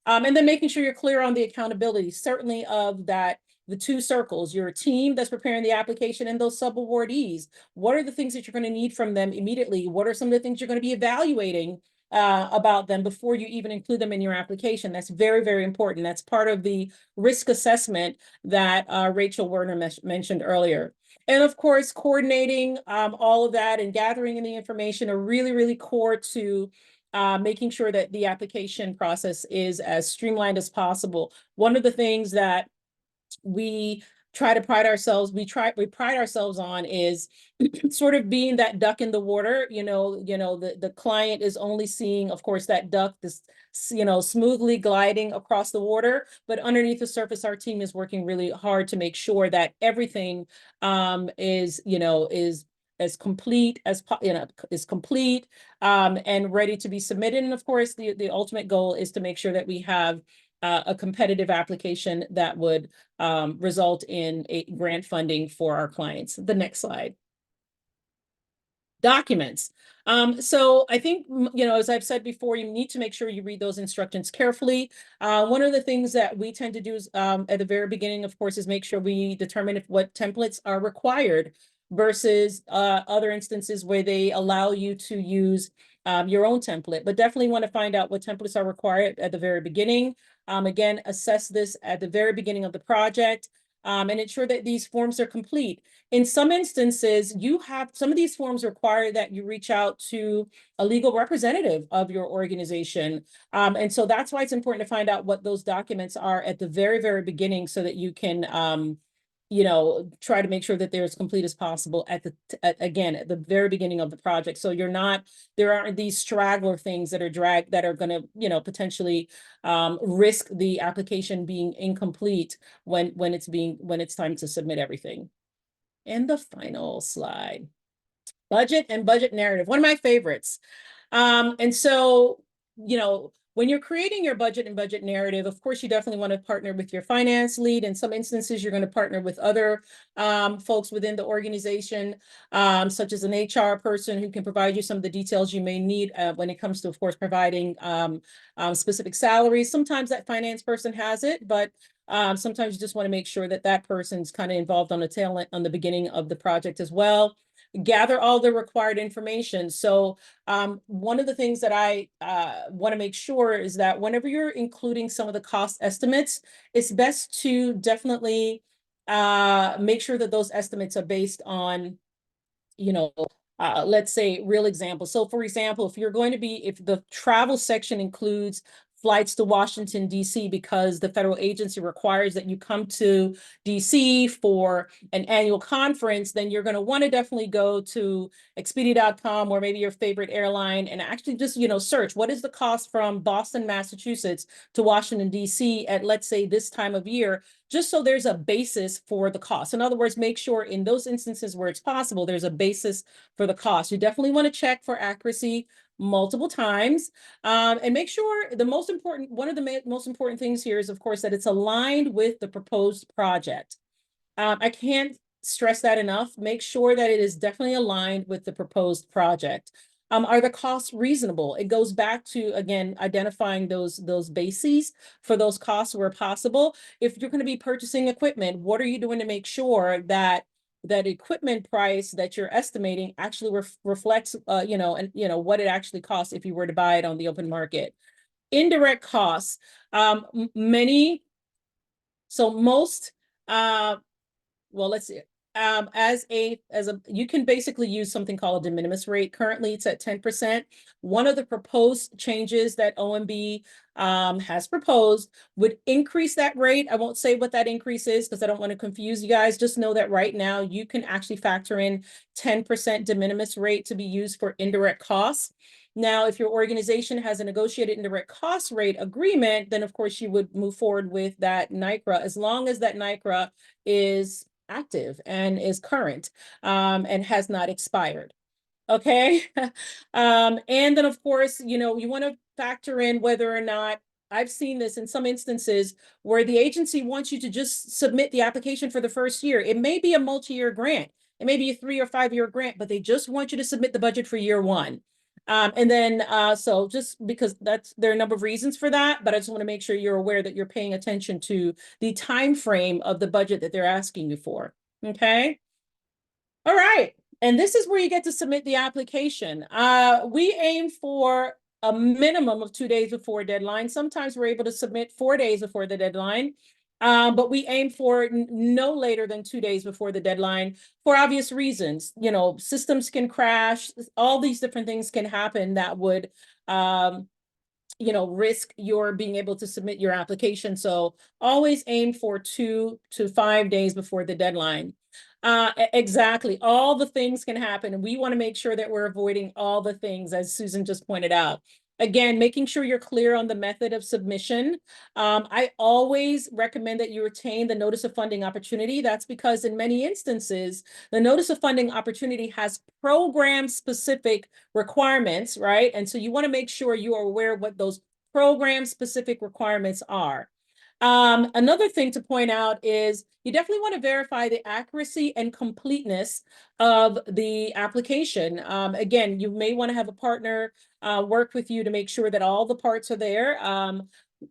And then making sure you're clear on the accountability, certainly of that, the two circles, your team that's preparing the application and those sub-awardees. What are the things that you're going to need from them immediately? What are some of the things you're going to be evaluating about them before you even include them in your application? That's very, very important. That's part of the risk assessment that Rachel Werner mentioned earlier. And of course, coordinating all of that and gathering in the information are really, really core to making sure that the application process is as streamlined as possible. One of the things that we try to pride ourselves, we pride ourselves on is sort of being that duck in the water. The client is only seeing, of course, that duck, this, smoothly gliding across the water, but underneath the surface, our team is working really hard to make sure that everything is as complete as is complete and ready to be submitted. And of course, the ultimate goal is to make sure that we have a competitive application that would result in a grant funding for our clients. The next slide. Documents. So I think, as I've said before, you need to make sure you read those instructions carefully. One of the things that we tend to do is at the very beginning, of course, is make sure we determine what templates are required versus other instances where they allow you to use your own template, but definitely want to find out what templates are required at the very beginning. Again, assess this at the very beginning of the project and ensure that these forms are complete. In some instances, some of these forms require that you reach out to a legal representative of your organization. And so that's why it's important to find out what those documents are at the very, very beginning so that you can try to make sure that they're as complete as possible at the very beginning of the project. So there aren't these straggler things that are going to, potentially risk the application being incomplete when it's time to submit everything. And the final slide, budget and budget narrative, one of my favorites. And so, when you're creating your budget and budget narrative, of course, you definitely want to partner with your finance lead. In some instances, you're going to partner with other folks within the organization, such as an HR person who can provide you some of the details you may need when it comes to, of course, providing specific salaries. Sometimes that finance person has it, but sometimes you just want to make sure that that person's kind of involved on the tail end, on the beginning of the project as well. Gather all the required information. So one of the things that I want to make sure is that whenever you're including some of the cost estimates, it's best to definitely make sure that those estimates are based on, let's say real examples. So for example, if the travel section includes flights to Washington, D.C., because the federal agency requires that you come to D.C. for an annual conference, then you're going to want to definitely go to Expedia.com or maybe your favorite airline and actually just, search what is the cost from Boston, Massachusetts to Washington, D.C. at, let's say, this time of year, just so there's a basis for the cost. In other words, make sure in those instances where it's possible, there's a basis for the cost. You definitely want to check for accuracy multiple times and make sure one of the most important things here is, of course, that it's aligned with the proposed project. I can't stress that enough. Make sure that it is definitely aligned with the proposed project. Are the costs reasonable? It goes back to, again, identifying those bases for those costs where possible. If you're going to be purchasing equipment, what are you doing to make sure that that equipment price that you're estimating actually reflects, what it actually costs if you were to buy it on the open market. Indirect costs, most, well, let's see. You can basically use something called a de minimis rate. Currently, it's at 10%. One of the proposed changes that OMB has proposed would increase that rate. I won't say what that increase is because I don't want to confuse you guys. Just know that right now you can actually factor in 10% de minimis rate to be used for indirect costs. Now, if your organization has a negotiated indirect cost rate agreement, then of course you would move forward with that NICRA as long as that NICRA is active and is current and has not expired. Okay. And then of course, you want to factor in whether or not I've seen this in some instances where the agency wants you to just submit the application for the first year. It may be a multi-year grant. It may be a 3 or 5 year grant, but they just want you to submit the budget for year one. And then, so just because there are a number of reasons for that, but I just want to make sure you're aware that you're paying attention to the time frame of the budget that they're asking you for. Okay. All right. And this is where you get to submit the application. We aim for a minimum of 2 days before deadline. Sometimes we're able to submit 4 days before the deadline. But we aim for no later than 2 days before the deadline for obvious reasons. You know, systems can crash, all these different things can happen that would, risk your being able to submit your application. So always aim for 2 to 5 days before the deadline. Exactly. All the things can happen, and we want to make sure that we're avoiding all the things, as Susan just pointed out. Again, making sure you're clear on the method of submission. I always recommend that you retain the notice of funding opportunity. That's because in many instances, the notice of funding opportunity has program-specific requirements, right? And so you want to make sure you are aware of what those program-specific requirements are. Another thing to point out is you definitely want to verify the accuracy and completeness of the application. Again, you may want to have a partner work with you to make sure that all the parts are there.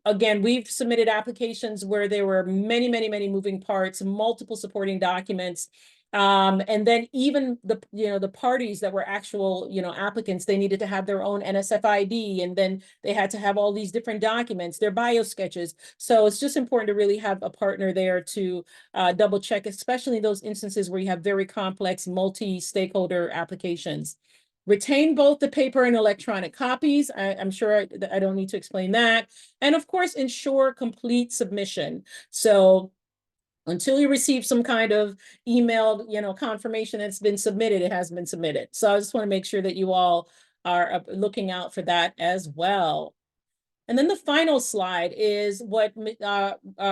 Again, we've submitted applications where there were many, many, many moving parts, multiple supporting documents. And then even the parties that were actual, applicants, they needed to have their own NSF-ID, and then they had to have all these different documents, their bio sketches. So it's just important to really have a partner there to double check, especially those instances where you have very complex multi-stakeholder applications. Retain both the paper and electronic copies. I'm sure I don't need to explain that. And of course, ensure complete submission. So until you receive some kind of emailed, confirmation that's been submitted, it has been submitted. So I just want to make sure that you all are looking out for that as well. And then the final slide is what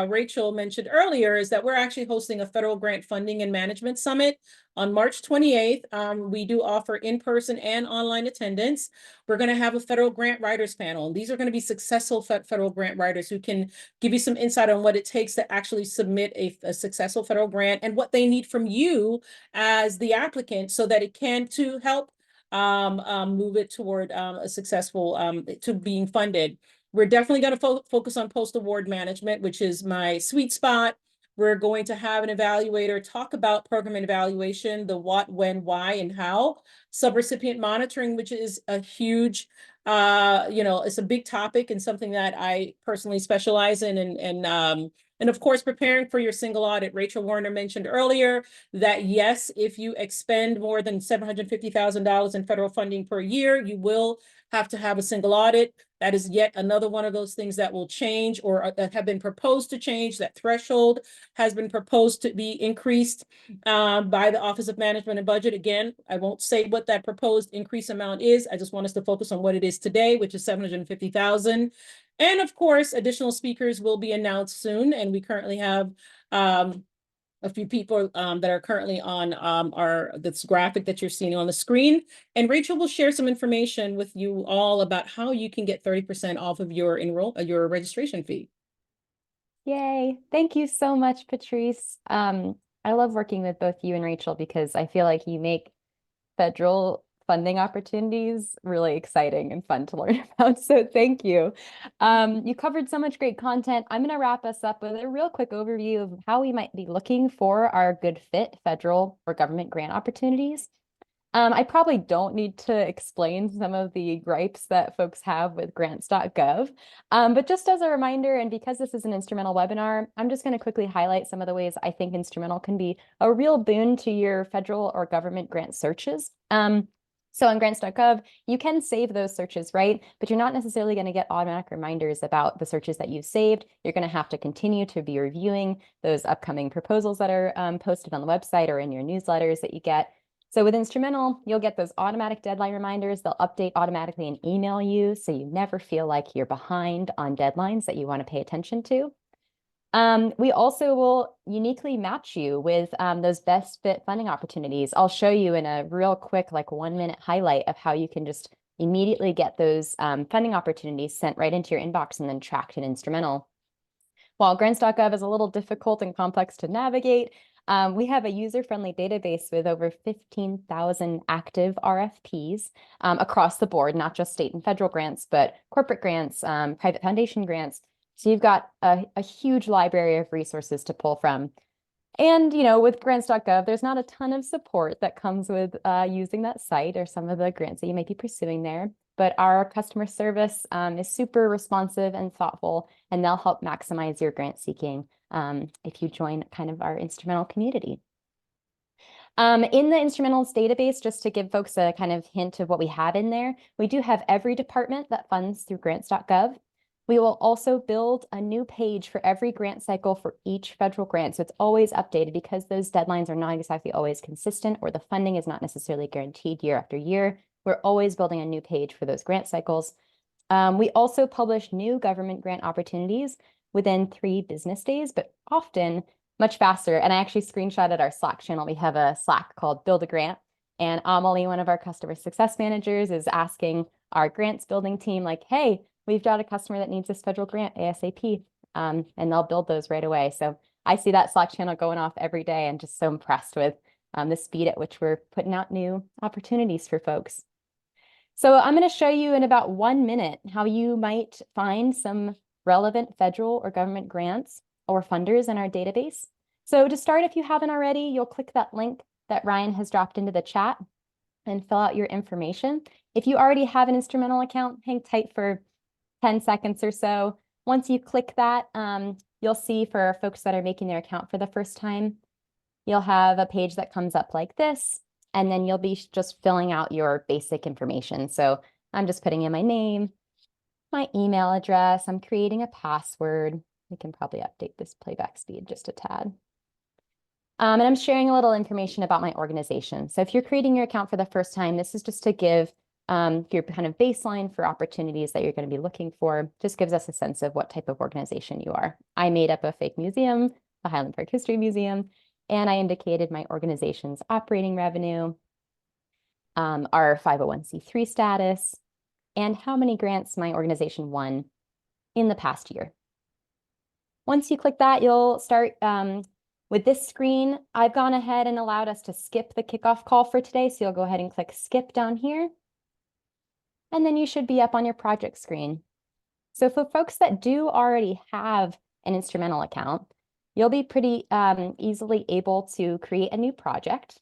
Rachel mentioned earlier, is that we're actually hosting a federal grant funding and management summit on March 28th. We do offer in-person and online attendance. We're going to have a federal grant writers panel, and these are going to be successful federal grant writers who can give you some insight on what it takes to actually submit a successful federal grant and what they need from you as the applicant so that it can to help move it toward a successful to being funded. We're definitely going to focus on post-award management, which is my sweet spot. We're going to have an evaluator talk about program and evaluation, the what, when, why, and how. Subrecipient monitoring, which is a huge, it's a big topic and something that I personally specialize in. And of course, preparing for your single audit. Rachel Werner mentioned earlier that yes, if you expend more than $750,000 in federal funding per year, you will have to have a single audit. That is yet another one of those things that will change or that have been proposed to change. That threshold has been proposed to be increased by the Office of Management and Budget. Again, I won't say what that proposed increase amount is. I just want us to focus on what it is today, which is $750,000. And of course, additional speakers will be announced soon. And we currently have a few people that are currently on this graphic that you're seeing on the screen. And Rachel will share some information with you all about how you can get 30% off of your your registration fee. Yay. Thank you so much, Patrice. I love working with both you and Rachel because I feel like you make federal funding opportunities really exciting and fun to learn about. So thank you. You covered so much great content. I'm going to wrap us up with a real quick overview of how we might be looking for our good fit federal or government grant opportunities. I probably don't need to explain some of the gripes that folks have with grants.gov, but just as a reminder, and because this is an Instrumentl webinar, I'm just going to quickly highlight some of the ways I think Instrumentl can be a real boon to your federal or government grant searches. So on grants.gov, you can save those searches, right? But you're not necessarily going to get automatic reminders about the searches that you've saved. You're going to have to continue to be reviewing those upcoming proposals that are posted on the website or in your newsletters that you get. So with Instrumentl, you'll get those automatic deadline reminders. They'll update automatically and email you, so you never feel like you're behind on deadlines that you want to pay attention to. We also will uniquely match you with those best fit funding opportunities. I'll show you in a real quick, like 1-minute highlight of how you can just immediately get those funding opportunities sent right into your inbox and then tracked in Instrumentl. While grants.gov is a little difficult and complex to navigate, We have a user-friendly database with over 15,000 active RFPs across the board, not just state and federal grants, but corporate grants, private foundation grants. So you've got a huge library of resources to pull from. And, with grants.gov, there's not a ton of support that comes with using that site or some of the grants that you might be pursuing there. But our customer service is super responsive and thoughtful, and they'll help maximize your grant seeking if you join kind of our Instrumentl community. In the Instrumentl's database, just to give folks a kind of hint of what we have in there, we do have every department that funds through grants.gov. We will also build a new page for every grant cycle for each federal grant. So it's always updated because those deadlines are not exactly always consistent, or the funding is not necessarily guaranteed year after year. We're always building a new page for those grant cycles. We also publish new government grant opportunities within 3 business days, but often much faster. And I actually screenshotted our Slack channel. We have a Slack called Build a Grant. And Amelie, one of our customer success managers, is asking our grants building team, like, hey, we've got a customer that needs this federal grant ASAP, and they'll build those right away. So I see that Slack channel going off every day and just so impressed with the speed at which we're putting out new opportunities for folks. So I'm going to show you in about 1 minute how you might find some relevant federal or government grants or funders in our database. So to start, if you haven't already, you'll click that link that Ryan has dropped into the chat and fill out your information. If you already have an Instrumentl account, hang tight for 10 seconds or so. Once you click that, you'll see for folks that are making their account for the first time, you'll have a page that comes up like this, and then you'll be just filling out your basic information. So I'm just putting in my name, my email address, I'm creating a password. We can probably update this playback speed just a tad. And I'm sharing a little information about my organization. So if you're creating your account for the first time, this is just to give your kind of baseline for opportunities that you're going to be looking for. Just gives us a sense of what type of organization you are. I made up a fake museum, the Highland Park History Museum, and I indicated my organization's operating revenue, our 501c3 status, and how many grants my organization won in the past year. Once you click that, you'll start with this screen. I've gone ahead and allowed us to skip the kickoff call for today. So you'll go ahead and click skip down here. And then you should be up on your project screen. So for folks that do already have an Instrumentl account, you'll be pretty easily able to create a new project.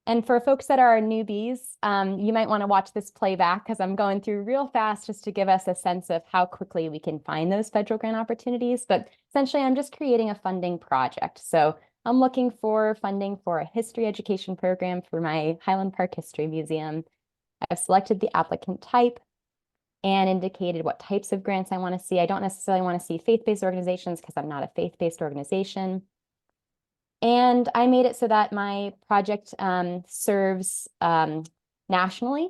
And for folks that are newbies, you might want to watch this playback because I'm going through real fast just to give us a sense of how quickly we can find those federal grant opportunities. But essentially, I'm just creating a funding project. So I'm looking for funding for a history education program for my Highland Park History Museum. I've selected the applicant type and indicated what types of grants I want to see. I don't necessarily want to see faith-based organizations because I'm not a faith-based organization. And I made it so that my project serves nationally.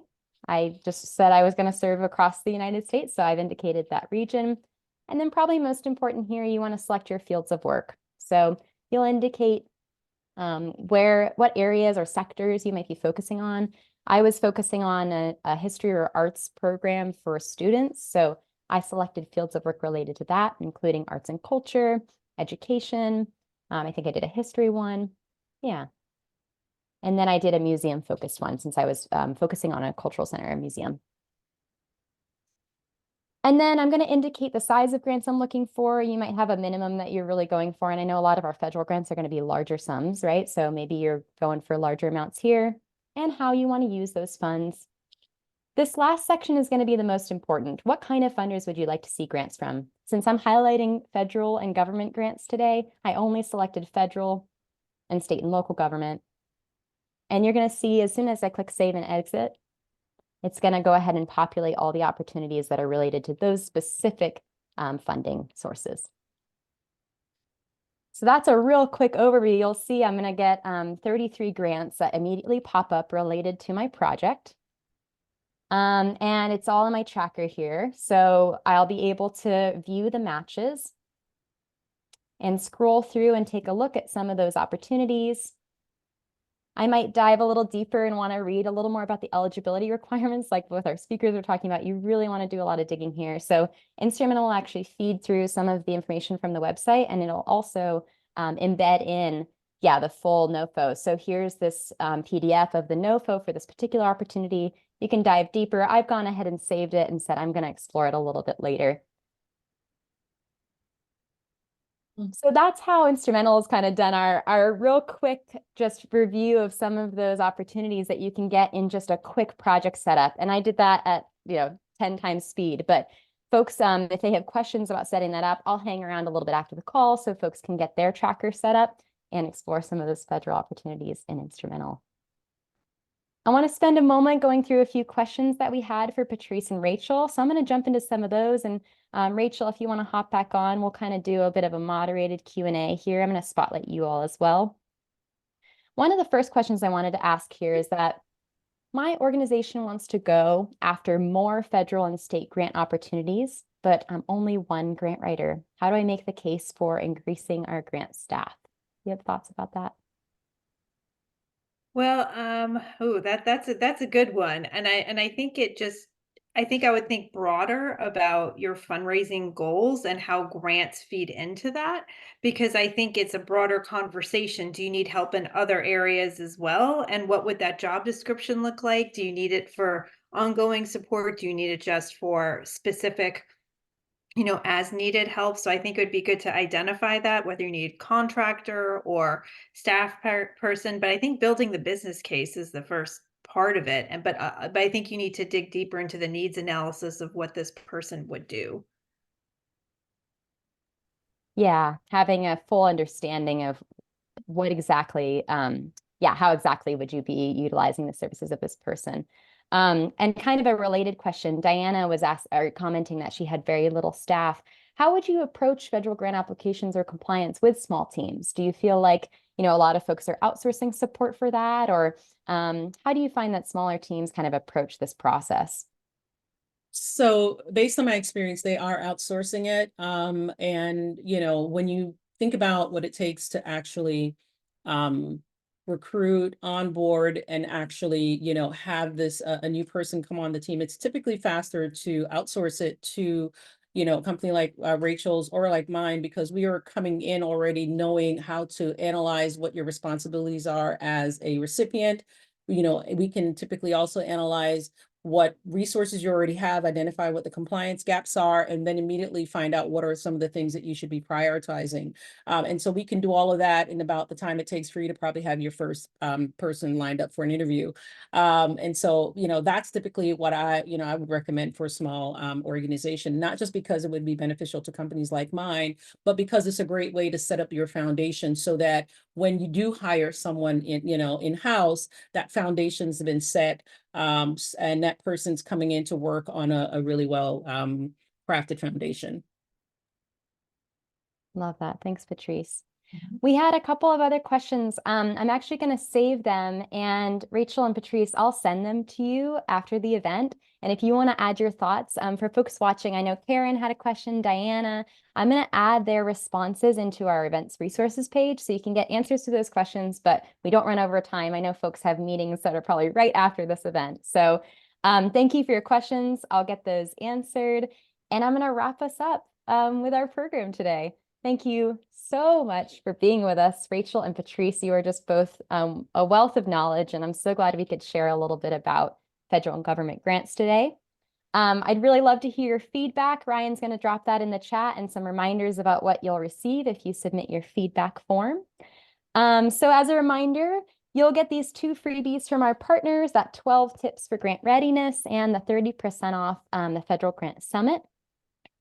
I just said I was going to serve across the United States, so I've indicated that region. And then probably most important here, you want to select your fields of work. So you'll indicate what areas or sectors you might be focusing on. I was focusing on a history or arts program for students, so I selected fields of work related to that, including arts and culture, education. I think I did a history one. Yeah. And then I did a museum focused one since I was focusing on a cultural center and museum. And then I'm going to indicate the size of grants I'm looking for. You might have a minimum that you're really going for. And I know a lot of our federal grants are going to be larger sums, right? So maybe you're going for larger amounts here, and how you want to use those funds. This last section is going to be the most important. What kind of funders would you like to see grants from? Since I'm highlighting federal and government grants today, I only selected federal and state and local government. And you're going to see as soon as I click save and exit, it's going to go ahead and populate all the opportunities that are related to those specific funding sources. So that's a real quick overview. You'll see I'm going to get 33 grants that immediately pop up related to my project. And it's all in my tracker here. So I'll be able to view the matches and scroll through and take a look at some of those opportunities. I might dive a little deeper and want to read a little more about the eligibility requirements, like with our speakers we're talking about. You really want to do a lot of digging here. So Instrumentl will actually feed through some of the information from the website, and it'll also embed in, yeah, the full NOFO. So here's this PDF of the NOFO for this particular opportunity. You can dive deeper. I've gone ahead and saved it and said I'm going to explore it a little bit later. So that's how Instrumentl has kind of done our real quick just review of some of those opportunities that you can get in just a quick project setup. And I did that at 10 times speed. But folks, if they have questions about setting that up, I'll hang around a little bit after the call so folks can get their tracker set up and explore some of those federal opportunities in Instrumentl. I want to spend a moment going through a few questions that we had for Patrice and Rachel. So I'm going to jump into some of those. And Rachel, if you want to hop back on, we'll kind of do a bit of a moderated Q&A here. I'm going to spotlight you all as well. One of the first questions I wanted to ask here is that my organization wants to go after more federal and state grant opportunities, but I'm only one grant writer. How do I make the case for increasing our grant staff? You have thoughts about that? Well, that's a good one. And I think I would think broader about your fundraising goals and how grants feed into that, because I think it's a broader conversation. Do you need help in other areas as well? And what would that job description look like? Do you need it for ongoing support? Do you need it just for specific, as needed help? So I think it would be good to identify that, whether you need contractor or staff person. But I think building the business case is the first part of it. But I think you need to dig deeper into the needs analysis of what this person would do. Yeah, having a full understanding of what exactly, how exactly would you be utilizing the services of this person? And kind of a related question, Diana was commenting that she had very little staff. How would you approach federal grant applications or compliance with small teams? Do you feel like, a lot of folks are outsourcing support for that? Or how do you find that smaller teams kind of approach this process? So based on my experience, they are outsourcing it. And, when you think about what it takes to actually recruit, onboard, and actually, have this a new person come on the team, it's typically faster to outsource it to, a company like Rachel's or like mine, because we are coming in already knowing how to analyze what your responsibilities are as a recipient. We can typically also analyze what resources you already have, identify what the compliance gaps are, and then immediately find out what are some of the things that you should be prioritizing. And so we can do all of that in about the time it takes for you to probably have your first person lined up for an interview. And so, that's typically what I would recommend for a small organization, not just because it would be beneficial to companies like mine, but because it's a great way to set up your foundation so that when you do hire someone in-house, that foundation's been set. And that person's coming in to work on a really well crafted foundation. Love that. Thanks, Patrice. We had a couple of other questions. I'm actually going to save them, and Rachel and Patrice, I'll send them to you after the event. And if you want to add your thoughts, for folks watching, I know Karen had a question, Diana, I'm going to add their responses into our events resources page so you can get answers to those questions, but we don't run over time. I know folks have meetings that are probably right after this event. So thank you for your questions. I'll get those answered, and I'm going to wrap us up with our program today. Thank you so much for being with us, Rachel and Patrice. You are just both a wealth of knowledge, and I'm so glad we could share a little bit about federal and government grants today. I'd really love to hear your feedback. Ryan's going to drop that in the chat and some reminders about what you'll receive if you submit your feedback form. So as a reminder, you'll get these 2 freebies from our partners, that 12 tips for grant readiness and the 30% off the Federal Grant Summit.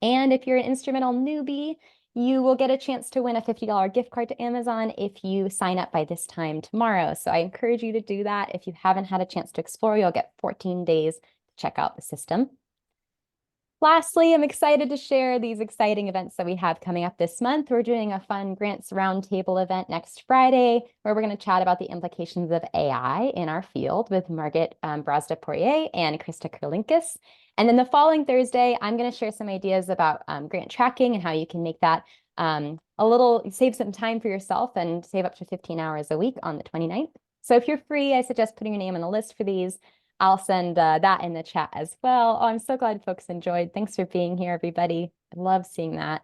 And if you're an Instrumentl newbie, you will get a chance to win a $50 gift card to Amazon if you sign up by this time tomorrow. So I encourage you to do that. If you haven't had a chance to explore, you'll get 14 days to check out the system. Lastly, I'm excited to share these exciting events that we have coming up this month. We're doing a fun grants roundtable event next Friday, where we're going to chat about the implications of AI in our field with Margaret Brazda-Poirier and Krista Kurlinkis. And then the following Thursday, I'm going to share some ideas about grant tracking and how you can make that save some time for yourself and save up to 15 hours a week on the 29th. So if you're free, I suggest putting your name on the list for these. I'll send that in the chat as well. Oh, I'm so glad folks enjoyed. Thanks for being here, everybody. I love seeing that.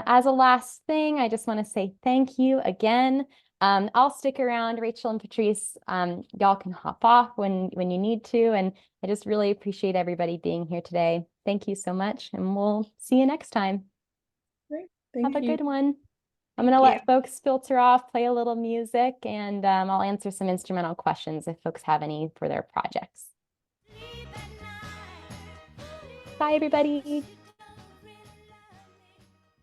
As a last thing, I just want to say thank you again. I'll stick around, Rachel and Patrice. Y'all can hop off when you need to. And I just really appreciate everybody being here today. Thank you so much, and we'll see you next time. Great. Have a Thank you. good one. I'm going to let folks filter off, play a little music, and I'll answer some instrumental questions if folks have any for their projects. Bye, everybody.